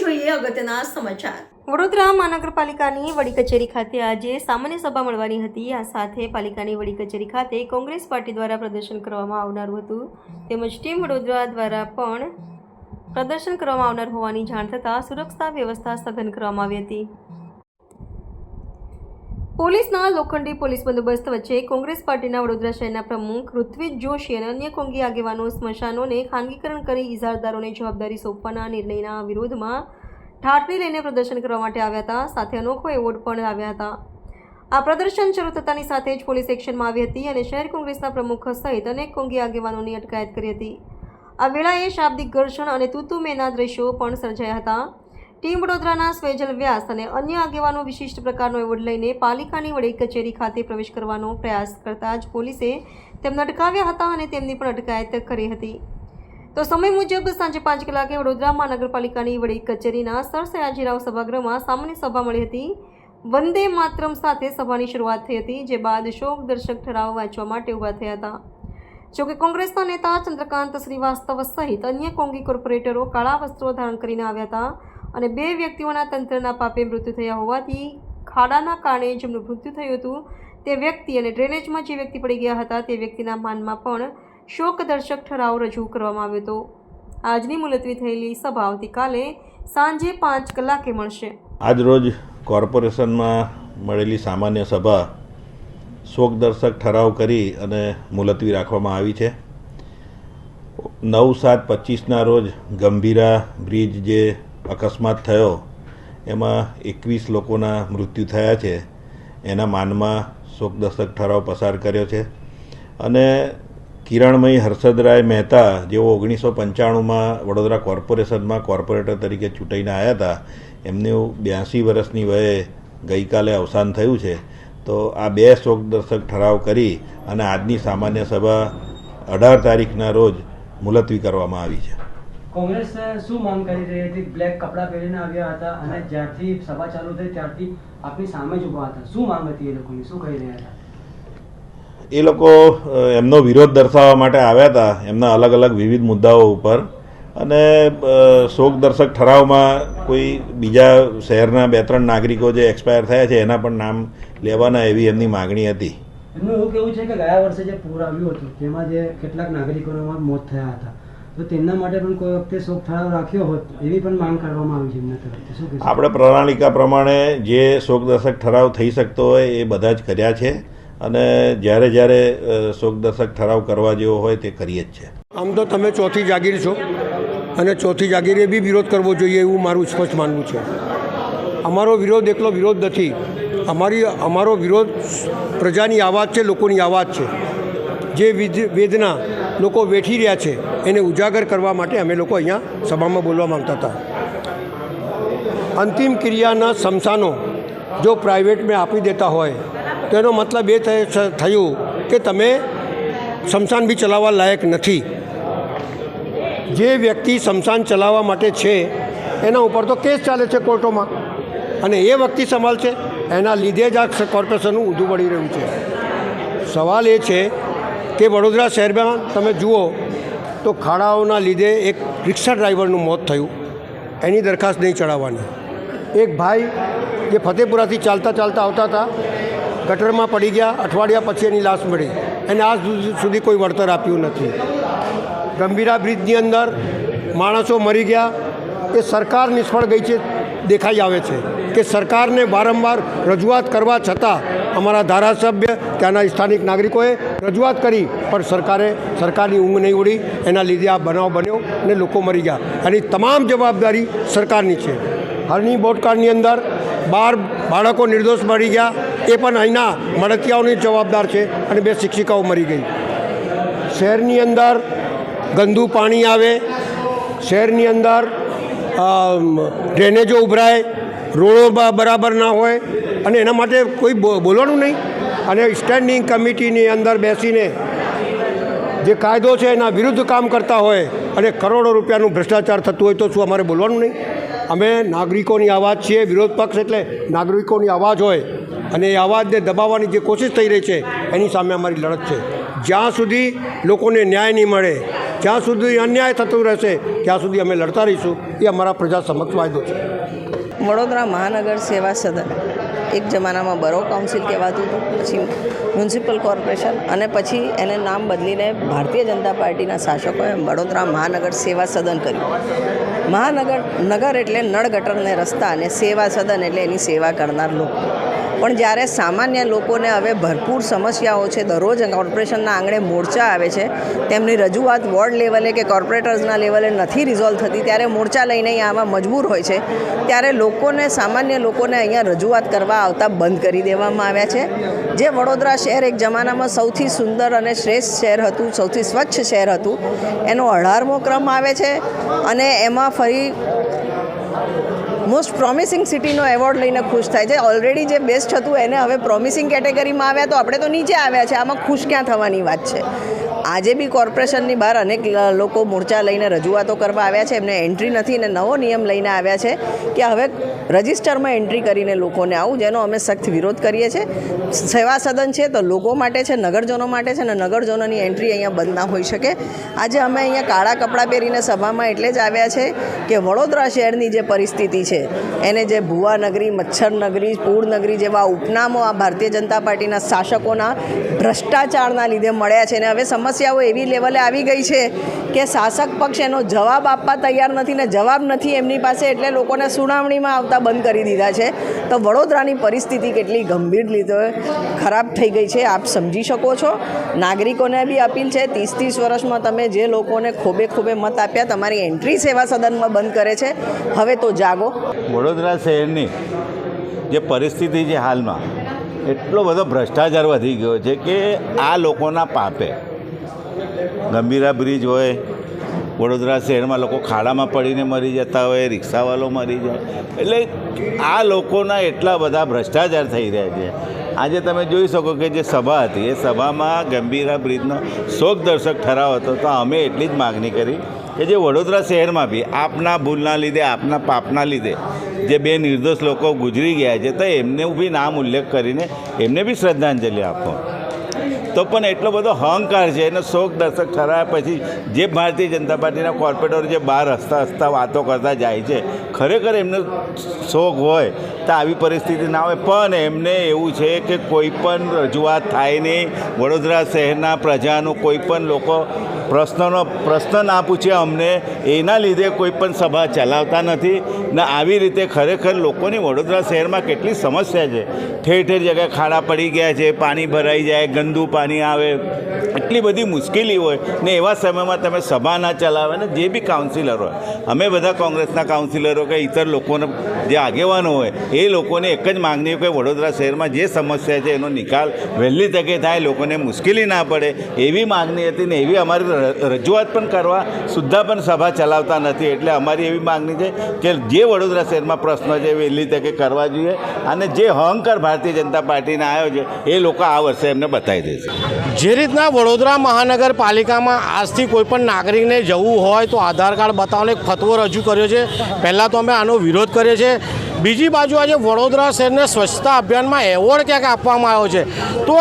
જોઈએ અગત્યના સમાચાર। વડોદરા મહાનગરપાલિકાની વડી કચેરી ખાતે આજે સામાન્ય સભા મળવાની હતી। આ સાથે પાલિકાની વડી કચેરી ખાતે કોંગ્રેસ પાર્ટી દ્વારા પ્રદર્શન કરવામાં આવનારું હતું, તેમજ ટીમ વડોદરા દ્વારા પણ પ્રદર્શન કરવામાં આવનાર હોવાની જાણ થતાં સુરક્ષા વ્યવસ્થા સઘન કરવામાં આવી હતી। પોલીસના લોખંડી પોલીસ બંદોબસ્ત વચ્ચે કોંગ્રેસ પાર્ટીના વડોદરા શહેરના પ્રમુખ ઋત્વિજ જોશી અને અન્ય કોંગી આગેવાનો સ્મશાનોને ખાનગીકરણ કરી ઇજારદારોને જવાબદારી સોંપવાના નિર્ણયના વિરોધમાં ઠાઠરી લઈને પ્રદર્શન કરવા માટે આવ્યા હતા। સાથે અનોખો એવોર્ડ પણ આવ્યા હતા। આ પ્રદર્શન શરૂ થતાની સાથે જ પોલીસ એક્શનમાં આવી હતી અને શહેર કોંગ્રેસના પ્રમુખ સહિત અનેક કોંગી આગેવાનોની અટકાયત કરી હતી। આ વેળાએ શાબ્દિક ઘર્ષણ અને તૂતુમેના દ્રશ્યો પણ સર્જાયા હતા। ટીમ વડોદરાના સ્વેજલ વ્યાસ અને અન્ય આગેવાનો વિશિષ્ટ પ્રકારનો એવોર્ડ લઈને પાલિકાની વડી કચેરી ખાતે પ્રવેશ કરવાનો પ્રયાસ કરતા જ પોલીસે તેમને અટકાવ્યા હતા અને તેમની પણ અટકાયત કરી હતી। તો સમય મુજબ સાંજે 5 કલાકે વડોદરા મહાનગરપાલિકાની વડી કચેરીના સર સયાજીરાવ સભાગૃહમાં સામાન્ય સભા મળી હતી। વંદે માતરમ સાથે સભાની શરૂઆત થઈ હતી, જે બાદ શોક દર્શક ઠરાવ વાંચવા માટે ઊભા થયા હતા। જોકે કોંગ્રેસના નેતા ચંદ્રકાંત શ્રીવાસ્તવ સહિત અન્ય કોંગી કોર્પોરેટરો કાળા વસ્ત્રો ધારણ કરીને આવ્યા હતા અને 2 વ્યક્તિઓના તંત્રના પાપે મૃત્યુ થયા હોવાથી ખાડાના કારણે જેમનું મૃત્યુ થયું હતું તે વ્યક્તિ અને ડ્રેનેજમાં જે વ્યક્તિ પડી ગયા હતા તે વ્યક્તિના માનમાં પણ શોકદર્શક ઠરાવ રજૂ કરવામાં આવ્યો હતો। આજની મુલતવી થયેલી સભા આવતીકાલે સાંજે 5 કલાકે મળશે। આજ રોજ કોર્પોરેશનમાં મળેલી સામાન્ય સભા શોકદર્શક ઠરાવ કરી અને મુલતવી રાખવામાં આવી છે। 9/7/25ના રોજ ગંભીરા બ્રિજ જે અકસ્માત થયો એમાં 21 લોકોના મૃત્યુ થયા છે, એના માનમાં શોકદર્શક ઠરાવ પસાર કર્યો છે અને કિરણમયી હર્ષદરાય મહેતા જેઓ 1995માં વડોદરા કોર્પોરેશનમાં કોર્પોરેટર તરીકે ચૂંટાઈને આવ્યા હતા, એમનું 82 વર્ષની વયે ગઈકાલે અવસાન થયું છે। તો આ 2 શોકદર્શક ઠરાવ કરી અને આજની સામાન્ય સભા 18 તારીખના રોજ મુલતવી કરવામાં આવી છે। કોંગ્રેસ શું માંગ કરી રહી હતી? બ્લેક કપડાં પહેરીને આવ્યા હતા અને જ્યારથી સભા ચાલુ થઈ ત્યારથી આપની સામે જ ઊભા હતા। શું માંગ હતી એ લોકોની? શું કહી રહ્યા હતા? એ લોકો એમનો વિરોધ દર્શાવવા માટે આવ્યા હતા એમના અલગ અલગ વિવિધ મુદ્દાઓ ઉપર, અને શોકદર્શક ઠરાવમાં કોઈ બીજા શહેરના 2-3 નાગરિકો જે એક્સપાયર થયા છે એના પણ નામ લેવાના એવી એમની માગણી હતી। એમનું એવું કહેવું છે કે ગયા વર્ષે જે પૂર આવ્યું હતું તેમાં જે કેટલાક નાગરિકોના મોત થયા હતા, તો તેમના માટે પણ કોઈ વખતે શોક ઠરાવ રાખ્યો હોત એવી પણ માંગ કરવામાં આવી છે એમના તરફથી। શું કહેશો? આપણે પ્રણાલિકા પ્રમાણે જે શોકદર્શક ઠરાવ થઈ શકતો હોય એ બધા જ કર્યા છે અને જ્યારે જ્યારે શોકદર્શક ઠરાવ કરવા જેવો હોય તે કરીએ જ છે। આમ તો તમે ચોથી જાગીર છો અને ચોથી જાગીરે બી વિરોધ કરવો જોઈએ એવું મારું સ્પષ્ટ માનવું છે। અમારો વિરોધ એકલો વિરોધ નથી, અમારો વિરોધ પ્રજાની આવાજ છે, લોકોની આવાજ છે। જે વેદના લોકો વેઠી રહ્યા છે એને ઉજાગર કરવા માટે અમે લોકો અહીંયા સભામાં બોલવા માંગતા હતા। અંતિમ ક્રિયાના સ્મશાનો જો પ્રાઇવેટમાં આપી દેતા હોય તો એનો મતલબ એ થયું કે તમે સ્મશાન બી ચલાવવા લાયક નથી। જે વ્યક્તિ સ્મશાન ચલાવવા માટે છે એના ઉપર તો કેસ ચાલે છે કોર્ટોમાં, અને એ વ્યક્તિ સંભાળશે, એના લીધે જ આ કોર્પોરેશનનું ઊંધું પડી રહ્યું છે। સવાલ એ છે કે વડોદરા શહેરમાં તમે જુઓ તો ખાડાઓના લીધે એક રિક્ષા ડ્રાઈવરનું મોત થયું, એની દરખાસ્ત નહીં ચડાવવાની। એક ભાઈ જે ફતેપુરાથી ચાલતા આવતા હતા, ગટરમાં પડી ગયા, અઠવાડિયા પછી એની લાશ મળી, એને આજ સુધી કોઈ વળતર આપ્યું નથી। ગંભીરા બ્રિજની અંદર માણસો મરી ગયા, એ સરકાર નિષ્ફળ ગઈ છે દેખાઈ આવે છે કે સરકારને વારંવાર રજૂઆત કરવા છતાં અમારા ધારાસભ્ય ત્યાંના સ્થાનિક નાગરિકોએ રજૂઆત કરી પણ સરકારની ઊંઘ નહીં ઉડી, એના લીધે આ બનાવ બન્યો અને લોકો મરી ગયા। આની તમામ જવાબદારી સરકારની છે। હરની બોટકાળની અંદર 12 બાળકો નિર્દોષ મરી ગયા, એ પણ અહીંના મળતિયાઓની જવાબદાર છે અને 2 શિક્ષિકાઓ મરી ગઈ। શહેરની અંદર ગંદુ પાણી આવે, શહેરની અંદર ડ્રેનેજો ઉભરાય, રોડો બરાબર ના હોય અને એના માટે કોઈ બોલવાનું નહીં, અને સ્ટેન્ડિંગ કમિટીની અંદર બેસીને જે કાયદો છે એના વિરુદ્ધ કામ કરતા હોય અને કરોડો રૂપિયાનું ભ્રષ્ટાચાર થતું હોય તો શું અમારે બોલવાનું નહીં? અમે નાગરિકોની અવાજ છીએ, વિરોધ પક્ષ એટલે નાગરિકોની અવાજ હોય અને એ અવાજને દબાવવાની જે કોશિશ થઈ રહી છે એની સામે અમારી લડત છે। જ્યાં સુધી લોકોને ન્યાય નહીં મળે, જ્યાં સુધી અન્યાય થતું રહેશે ત્યાં સુધી અમે લડતા રહીશું. એ અમારા પ્રજા સમક્ષ વાયદો છે. વડોદરા મહાનગર સેવા સદન એક જમાનામાં બરો કાઉન્સિલ કહેવાતું હતું, પછી મ્યુનિસિપલ કોર્પોરેશન અને પછી એને નામ બદલીને ભારતીય જનતા પાર્ટીના શાસકોએ વડોદરા મહાનગર સેવા સદન કર્યું. નગર એટલે નળ ગટરને રસ્તા અને સેવા સદન એટલે એની સેવા કરનાર લોકો. પણ જ્યારે સામાન્ય લોકોને હવે ભરપૂર સમસ્યાઓ છે, દરરોજ કોર્પોરેશનના આંગણે મોરચા આવે છે, તેમની રજૂઆત વોર્ડ લેવલે કે કોર્પોરેટર્સના લેવલે નથી રિઝોલ્વ થતી, ત્યારે મોરચા લઈને અહીંયા આમાં મજબૂર હોય છે. ત્યારે સામાન્ય લોકોને અહીંયા રજૂઆત કરવા આવતા બંધ કરી દેવામાં આવ્યા છે. જે વડોદરા શહેર એક જમાનામાં સૌથી સુંદર અને શ્રેષ્ઠ શહેર હતું, સૌથી સ્વચ્છ શહેર હતું, એનો 18મો ક્રમ આવે છે અને એમાં ફરી મોસ્ટ પ્રોમિસિંગ સિટીનો એવોર્ડ લઈને ખુશ થાય છે. ઓલરેડી જે બેસ્ટ હતું એને હવે પ્રોમિસિંગ કેટેગરીમાં આવ્યા તો આપણે તો નીચે આવ્યા છે. આમાં ખુશ ક્યાં થવાની વાત છે? આજે બી કોર્પોરેશનની બહાર અનેક લોકો મોરચા લઈને રજૂઆતો કરવા આવ્યા છે, એમને એન્ટ્રી નથી અને નવો નિયમ લઈને આવ્યા છે કે હવે રજિસ્ટરમાં એન્ટ્રી કરીને લોકોને આવું, જેનો અમે સખ્ત વિરોધ કરીએ છીએ. સેવા સદન છે તો લોકો માટે છે, નગરજનો માટે છે, અને નગરજનોની એન્ટ્રી અહીંયા બંધ ના હોઈ શકે. આજે અમે અહીંયા કાળા કપડાં પહેરીને સભામાં એટલે જ આવ્યા છે કે વડોદરા શહેરની જે પરિસ્થિતિ છે એને જે ભુવા નગરી, મચ્છર નગરી, પૂર નગરી જેવા ઉપનામો આ ભારતીય જનતા પાર્ટીના શાસકોના ભ્રષ્ટાચારના લીધે મળ્યા છે. અને હવે સમસ્યાઓ એવી લેવલે આવી ગઈ છે કે શાસક પક્ષ એનો જવાબ આપવા તૈયાર નથી ને જવાબ નથી એમની પાસે, એટલે લોકોને સુનાવણીમાં આવતા બંધ કરી દીધા છે. તો વડોદરાની પરિસ્થિતિ કેટલી ગંભીર રીતે ખરાબ થઈ ગઈ છે આપ સમજી શકો છો. નાગરિકોને બી અપીલ છે, 30 વર્ષમાં તમે જે લોકોને ખોબે મત આપ્યા, તમારી એન્ટ્રી સેવા સદનમાં બંધ કરે છે. હવે તો જાગો. વડોદરા શહેરની જે પરિસ્થિતિ છે હાલમાં, એટલો બધો ભ્રષ્ટાચાર વધી ગયો છે કે આ લોકોના પાપે ગંભીરા બ્રિજ હોય, વડોદરા શહેરમાં લોકો ખાડામાં પડીને મરી જતા હોય, રિક્ષાવાળો મરી જાય, એટલે આ લોકોના એટલા બધા ભ્રષ્ટાચાર થઈ રહ્યા છે. આજે તમે જોઈ શકો કે જે સભા હતી એ સભામાં ગંભીરા બ્રિજનો શોકદર્શક ઠરાવ હતો. તો અમે એટલી જ માગણી કરી કે જે વડોદરા શહેરમાં બી આપના ભૂલના લીધે, આપના પાપના લીધે જે બે નિર્દોષ લોકો ગુજરી ગયા છે, તો એમને બી નામ ઉલ્લેખ કરીને એમને બી શ્રદ્ધાંજલિ આપો. તો પણ એટલો બધો અહંકાર છે એને શોકદર્શક ઠરાવ્યા પછી જે ભારતીય જનતા પાર્ટીના કોર્પોરેટરો જે બહાર હસતા વાતો કરતા જાય છે, ખરેખર એમને શોખ હોય તો આવી પરિસ્થિતિ ના હોય. પણ એમને એવું છે કે કોઈ પણ રજૂઆત થાય નહીં, વડોદરા શહેરના પ્રજાનું કોઈ પણ લોકો પ્રશ્ન ના પૂછે અમને, એના લીધે કોઈ પણ સભા ચલાવતા નથી. ને આવી રીતે ખરેખર લોકોની વડોદરા શહેરમાં કેટલી સમસ્યા છે. ઠેર જગ્યાએ ખાડા પડી ગયા છે, પાણી ભરાઈ જાય, ગંદુ પાણી આવે, એટલી બધી મુશ્કેલી હોય ને એવા સમયમાં તમે સભા ના ચલાવે. ને જે બી કાઉન્સિલર હોય, અમે બધા કોંગ્રેસના કાઉન્સિલરો કે ઇતર લોકોને જે આગેવાનો હોય એ લોકોને એક જ માગણી કે વડોદરા શહેરમાં જે સમસ્યા છે એનો નિકાલ વહેલી તકે થાય, લોકોને મુશ્કેલી ના પડે, એવી માગણી હતી. ને એવી અમારી રજૂઆત પણ કરવા સુદ્ધા પણ સભા ચલાવતા નથી. એટલે અમારી એવી માગણી છે કે જે વડોદરા શહેરમાં પ્રશ્નો છે વહેલી તકે કરવા જોઈએ, અને જે અહંકાર ભારતીય જનતા પાર્ટીને આવ્યો છે એ લોકો આ વર્ષે એમને બતાવી દેશે. જે રીતના વડોદરા મહાનગરપાલિકામાં આજથી કોઈપણ નાગરિકને જવું હોય તો આધાર કાર્ડ બતાવવાનો એક ફતવો રજૂ કર્યો છે. પહેલાં તો અમે આનો વિરોધ કરીએ છીએ. બીજી બાજુ આજે વડોદરા શહેરને સ્વચ્છતા અભિયાનમાં એવોર્ડ ક્યાંક આપવામાં આવ્યો છે. તો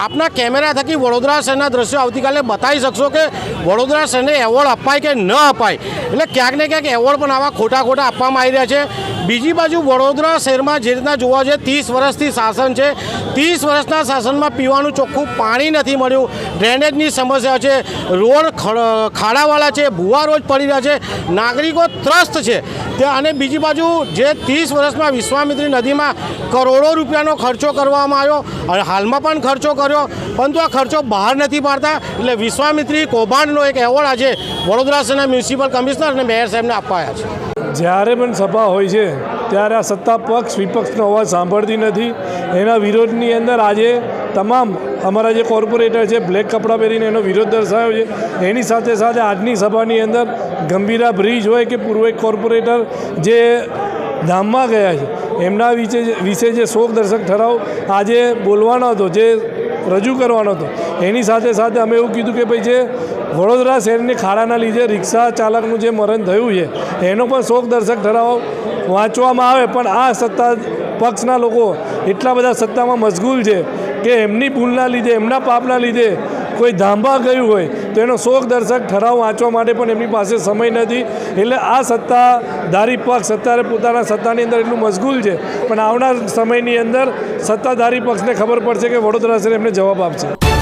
આપના કેમેરા થકી વડોદરા શહેરના દ્રશ્યો આવતીકાલે બતાવી શકશો કે વડોદરા શહેરને એવોર્ડ અપાય કે ન અપાય. એટલે ક્યાંક ને ક્યાંક એવોર્ડ પણ આવા ખોટા આપવામાં આવી રહ્યા છે. બીજી બાજુ વડોદરા શહેરમાં જે રીતના જોવા જોઈએ 30 વર્ષથી શાસન છે, 30 વર્ષના શાસનમાં પીવાનું ચોખ્ખું પાણી નથી મળ્યું, ડ્રેનેજની સમસ્યા છે, રોડ ખાડાવાળા છે, ભૂવા રોજ પડી રહ્યા છે, નાગરિકો ત્રસ્ત છે. અને બીજી બાજુ જે 30 વર્ષમાં વિશ્વામિત્રી નદીમાં કરોડો રૂપિયાનો ખર્ચો કરવામાં આવ્યો અને હાલમાં પણ ખર્ચો કર્યો, પરંતુ આ ખર્ચો બહાર નથી પાડતા. એટલે વિશ્વામિત્રી કૌભાંડનો એક એવોર્ડ આજે વડોદરા શહેરના મ્યુનિસિપલ કમિશનર અને મેયર સાહેબને અપાયા છે. જ્યારે પણ સભા હોય છે ત્યારે આ સત્તા પક્ષ વિપક્ષનો અવાજ સાંભળતી નથી. એના વિરોધની અંદર આજે તમામ અમારા જે કોર્પોરેટર છે બ્લેક કપડાં પહેરીને એનો વિરોધ દર્શાવ્યો છે. એની સાથે સાથે આજની સભાની અંદર ગંભીરા બ્રિજ હોય કે પૂર્વ એક કોર્પોરેટર જે ધામમાં ગયા છે એમના વિશે જે શોકદર્શક ઠરાવ આજે બોલવાનો હતો, જે રજૂ કરવાનો હતો, એની સાથે સાથે અમે એવું કીધું કે ભાઈ જે વડોદરા શહેરની ખાડાના લીધે રિક્ષા ચાલકનું જે મરણ થયું છે એનો પણ શોકદર્શક ઠરાવ વાંચવામાં આવે. પણ આ સત્તા પક્ષના લોકો એટલા બધા સત્તામાં મશગુલ છે કે એમની ભૂલના લીધે, એમના પાપના લીધે કોઈ ધાંભા ગયું હોય તો એનો શોકદર્શક ઠરાવ વાંચવા માટે પણ એમની પાસે સમય નથી. એટલે આ સત્તાધારી પક્ષ અત્યારે પોતાના સત્તાની અંદર એટલું મશગુલ છે, પણ આવનાર સમયની અંદર સત્તાધારી પક્ષને ખબર પડશે કે વડોદરા શહેર એમને જવાબ આપશે.